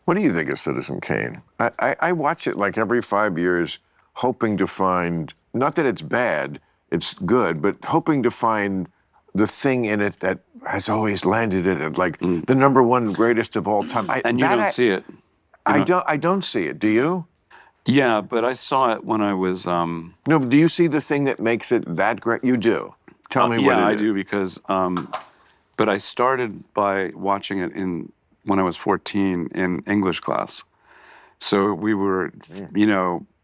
What do you think of Citizen Kane? I watch it like every 5 years, hoping to find, not that it's bad, it's good, but hoping to find the thing in it that has always landed in it, like the number one greatest of all time. And you don't see it. I don't see it. Do you? Yeah, but I saw it when I was. No, do you see the thing that makes it that great? You do. Tell me what it is. Yeah, I do because. But I started by watching it when I was 14 in English class. So we were,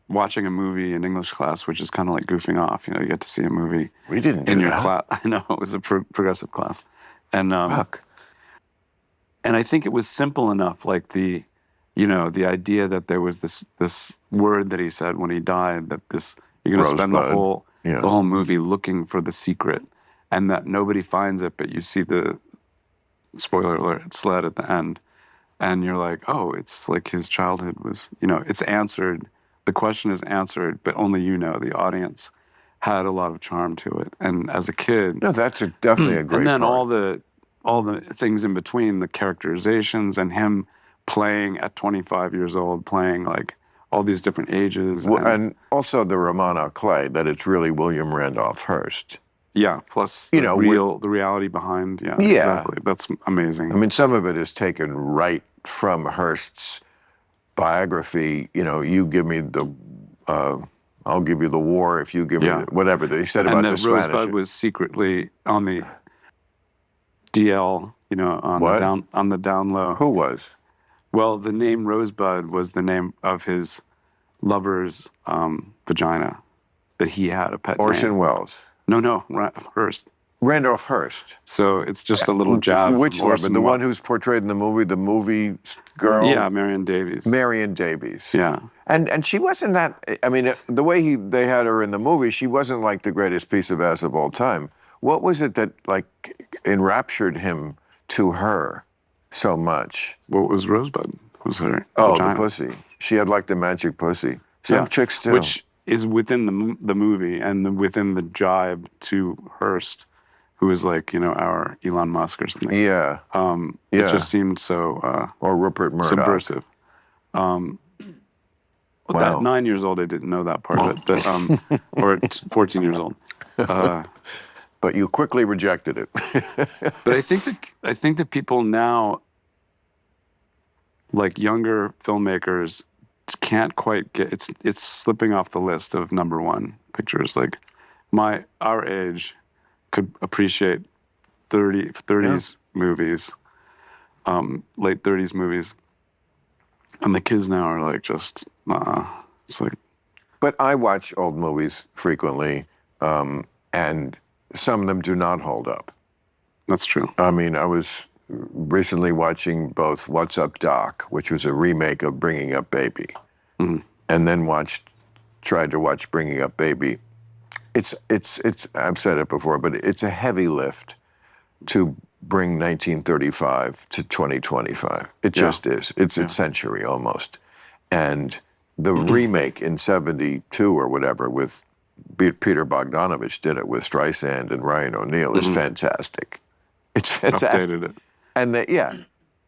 watching a movie in English class, which is kind of like goofing off. You get to see a movie. We didn't do in your that. class. I know it was a progressive class, and Fuck. and I think it was simple enough, like the idea that there was this word that he said when he died, that you're going to spend the whole movie looking for the secret, and that nobody finds it, but you see the spoiler alert sled at the end, and you're like, oh, it's like his childhood was, it's answered. The question is answered, but only the audience had a lot of charm to it. And as a kid, no, that's definitely a great. And then part. all the things in between, the characterizations, and him playing at 25 years old, playing like all these different ages, and also the Romano Clay, that it's really William Randolph Hearst. Yeah, plus the reality behind. Yeah, exactly. That's amazing. I mean, some of it is taken right from Hearst's biography. You give me I'll give you the war if you give me whatever they said about the Spanish. And Rosebud was secretly on the DL, on the down low. Who was? Well, the name Rosebud was the name of his lover's vagina that he had a pet Orson name. Welles. No, Hearst. Randolph Hearst. So it's just a little jab. Which lover? The one who's portrayed in the movie girl? Yeah, Marion Davies. Marion Davies. Yeah. And she wasn't that, I mean, the way they had her in the movie, she wasn't like the greatest piece of ass of all time. What was it that like enraptured him to her so much? What was Rosebud? Was her vagina. The pussy. She had like the magic pussy. Some chicks too. Which is within the movie and within the jibe to Hearst, who is like, our Elon Musk or something. Yeah. It just seemed so... or Rupert Murdoch. Subversive. Wow. At 9 years old, I didn't know that part of it, but, or at 14 years old. But you quickly rejected it. But I think that people now, like younger filmmakers, can't quite get it's slipping off the list of number one pictures. Like our age could appreciate 30s movies, late 30s movies, and the kids now are like just it's like. But I watch old movies frequently, and some of them do not hold up. That's true. I mean, I was recently watching both What's Up, Doc, which was a remake of Bringing Up Baby, and then tried to watch Bringing Up Baby. It's I've said it before, but it's a heavy lift to bring 1935 to 2025. It just is. It's a century almost. And the remake in 72 or whatever with Peter Bogdanovich did it with Streisand and Ryan O'Neal is fantastic. It's fantastic. Updated it. And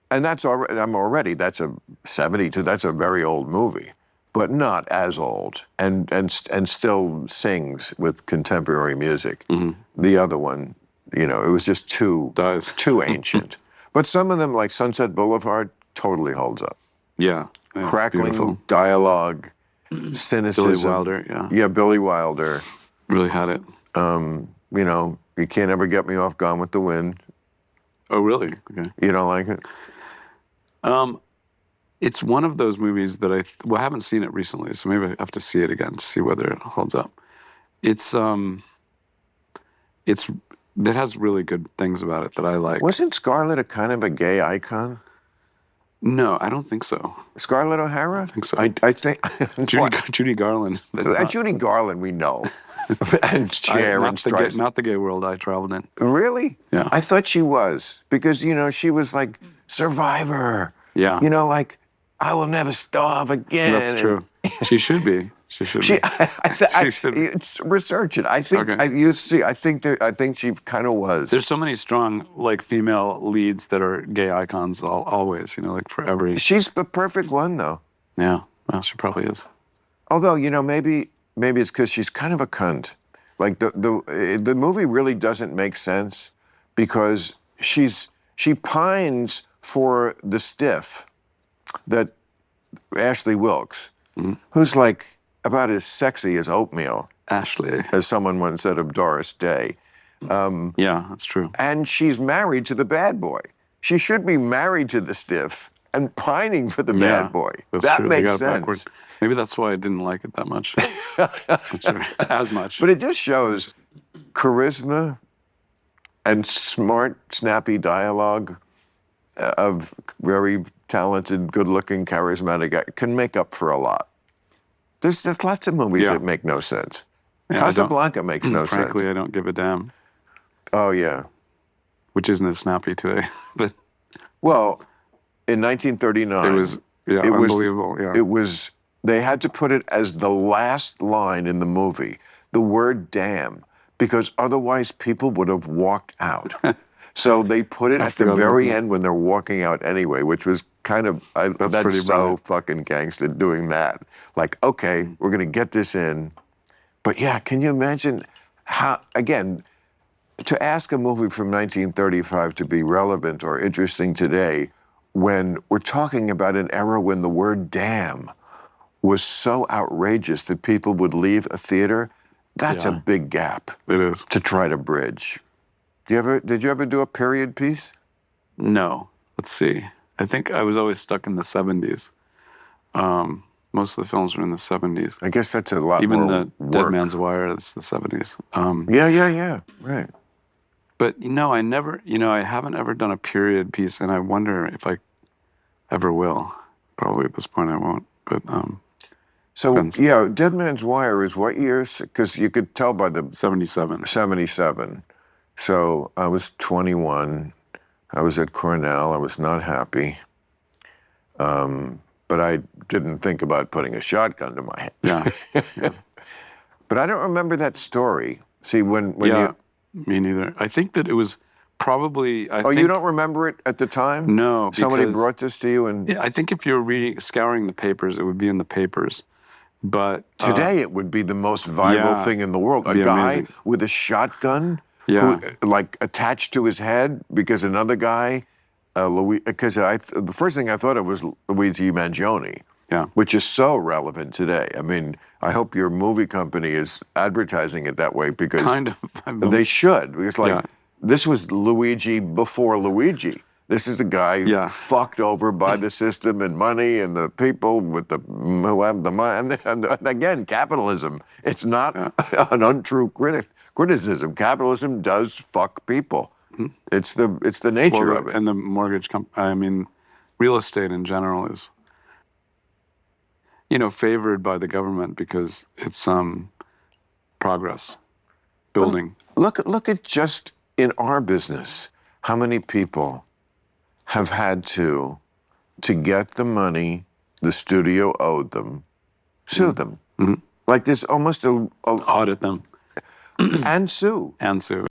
and that's already, that's a 72, that's a very old movie, but not as old, and still sings with contemporary music. The other one, it was just too ancient. But some of them, like Sunset Boulevard, totally holds up. Yeah. Crackling beautiful. Dialogue, cynicism. Billy Wilder, Yeah, Billy Wilder. Really had it. You Can't Ever Get Me Off Gone with the Wind. Oh, really? Okay. You don't like it? It's one of those movies that I haven't seen it recently, so maybe I have to see it again to see whether it holds up. It has really good things about it that I like. Wasn't Scarlett a kind of a gay icon? No, I don't think so. Scarlett O'Hara? I think so. I think Judy Garland. Judy Garland, we know. And Cher and Streisand. Not the gay world I traveled in. Really? Yeah. I thought she was, because she was like Survivor. Yeah. Like I will never starve again. That's true. She should be. She should She, be. She should be. research it. I think Okay. you see. I think she kind of was. There's so many strong like female leads that are gay icons always. You know, like for every. She's the perfect one, though. Yeah. Well, she probably is. Although maybe it's because she's kind of a cunt. Like the movie really doesn't make sense because she pines for the stiff that Ashley Wilkes, who's like about as sexy as oatmeal, Ashley, as someone once said of Doris Day. Yeah, that's true. And she's married to the bad boy. She should be married to the stiff and pining for the bad boy. That true. makes sense. Maybe that's why I didn't like it that much. As much. But it just shows charisma and smart, snappy dialogue of very talented, good-looking, charismatic guy can make up for a lot. There's lots of movies that make no sense. Yeah, Casablanca makes no sense. Frankly, I don't give a damn. Oh, yeah. Which isn't as snappy today. But well, in 1939, it was unbelievable. It was. They had to put it as the last line in the movie, the word "damn," because otherwise people would have walked out. So they put it at the very end when they're walking out anyway, which was kind of that's so fucking gangster doing that. Like, okay, we're gonna get this in, but yeah, can you imagine how again? To ask a movie from 1935 to be relevant or interesting today when we're talking about an era when the word damn was so outrageous that people would leave a theater, that's a big gap. It is. To try to bridge. Did you ever do a period piece? No. Let's see. I think I was always stuck in the 70s. Most of the films were in the 70s. I guess that's a lot Even more the Dead Man's Wire, that's the 70s. Yeah. Right. But, I haven't ever done a period piece, and I wonder if I ever will. Probably at this point I won't, but... So, depends. yeah, Dead Man's Wire is what years? Because you could tell by the... 77. 77. So I was 21. I was at Cornell. I was not happy. But I didn't think about putting a shotgun to my head. Yeah. But I don't remember that story. See, when you... Me neither. I think that it was probably... you don't remember it at the time? No, Somebody brought this to you and... Yeah, I think if you're scouring the papers, it would be in the papers. But... Today it would be the most viral thing in the world. A guy amazing. With a shotgun who, like, attached to his head because another guy... Because the first thing I thought of was Luigi Mangione, which is so relevant today. I mean, I hope your movie company is advertising it that way because they should. Because this was Luigi before Luigi. This is a guy fucked over by the system and money and the people with who have the money. And again, capitalism. It's not an untrue criticism. Capitalism does fuck people. It's the nature of it. And the mortgage real estate in general is, favored by the government because it's progress, building. But look at just in our business, how many people have had to get the money the studio owed them, sue them. Mm-hmm. Like there's almost audit them and sue. And sue.